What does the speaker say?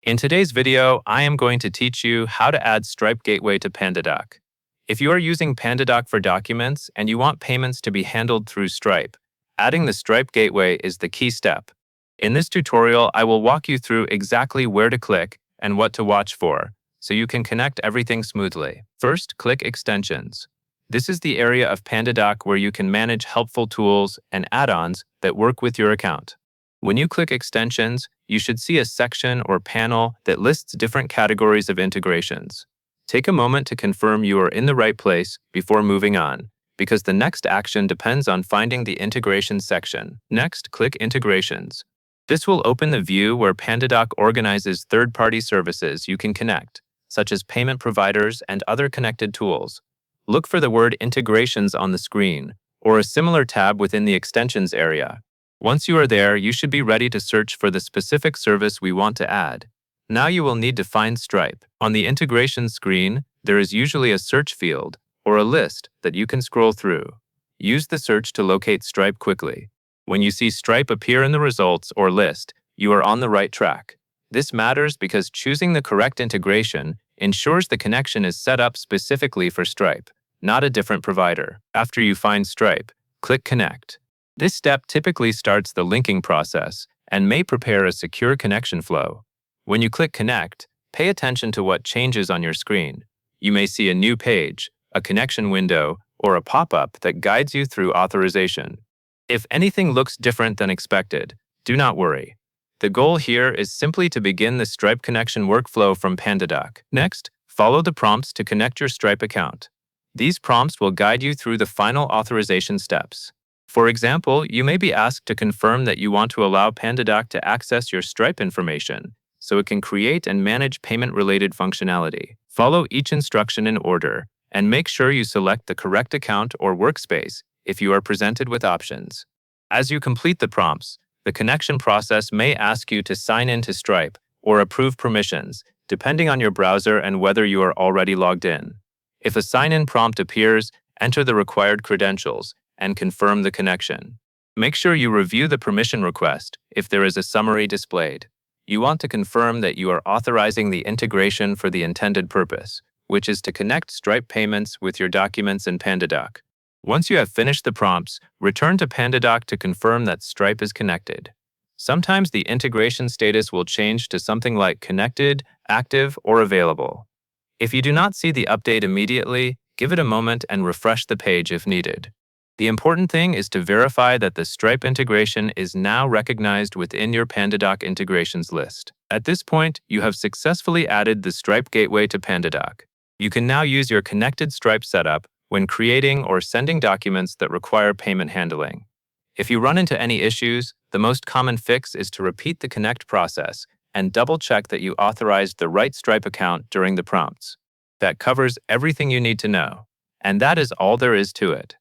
In today's video, I am going to teach you how to add Stripe Gateway to Pandadoc. If you are using Pandadoc for documents and you want payments to be handled through Stripe, adding the Stripe Gateway is the key step. In this tutorial, I will walk you through exactly where to click and what to watch for, so you can connect everything smoothly. First, click Extensions. This is the area of Pandadoc where you can manage helpful tools and add-ons that work with your account. When you click Extensions, you should see a section or panel that lists different categories of integrations. Take a moment to confirm you are in the right place before moving on, because the next action depends on finding the Integrations section. Next, click Integrations. This will open the view where Pandadoc organizes third-party services you can connect, such as payment providers and other connected tools. Look for the word Integrations on the screen, or a similar tab within the Extensions area. Once you are there, you should be ready to search for the specific service we want to add. Now you will need to find Stripe. On the integration screen, there is usually a search field or a list that you can scroll through. Use the search to locate Stripe quickly. When you see Stripe appear in the results or list, you are on the right track. This matters because choosing the correct integration ensures the connection is set up specifically for Stripe, not a different provider. After you find Stripe, click Connect. This step typically starts the linking process and may prepare a secure connection flow. When you click Connect, pay attention to what changes on your screen. You may see a new page, a connection window, or a pop-up that guides you through authorization. If anything looks different than expected, do not worry. The goal here is simply to begin the Stripe connection workflow from Pandadoc. Next, follow the prompts to connect your Stripe account. These prompts will guide you through the final authorization steps. For example, you may be asked to confirm that you want to allow Pandadoc to access your Stripe information so it can create and manage payment-related functionality. Follow each instruction in order and make sure you select the correct account or workspace if you are presented with options. As you complete the prompts, the connection process may ask you to sign in to Stripe or approve permissions, depending on your browser and whether you are already logged in. If a sign-in prompt appears, enter the required credentials and confirm the connection. Make sure you review the permission request if there is a summary displayed. You want to confirm that you are authorizing the integration for the intended purpose, which is to connect Stripe payments with your documents in Pandadoc. Once you have finished the prompts, return to Pandadoc to confirm that Stripe is connected. Sometimes the integration status will change to something like connected, active, or available. If you do not see the update immediately, give it a moment and refresh the page if needed. The important thing is to verify that the Stripe integration is now recognized within your Pandadoc integrations list. At this point, you have successfully added the Stripe Gateway to Pandadoc. You can now use your connected Stripe setup when creating or sending documents that require payment handling. If you run into any issues, the most common fix is to repeat the connect process and double-check that you authorized the right Stripe account during the prompts. That covers everything you need to know. And that is all there is to it.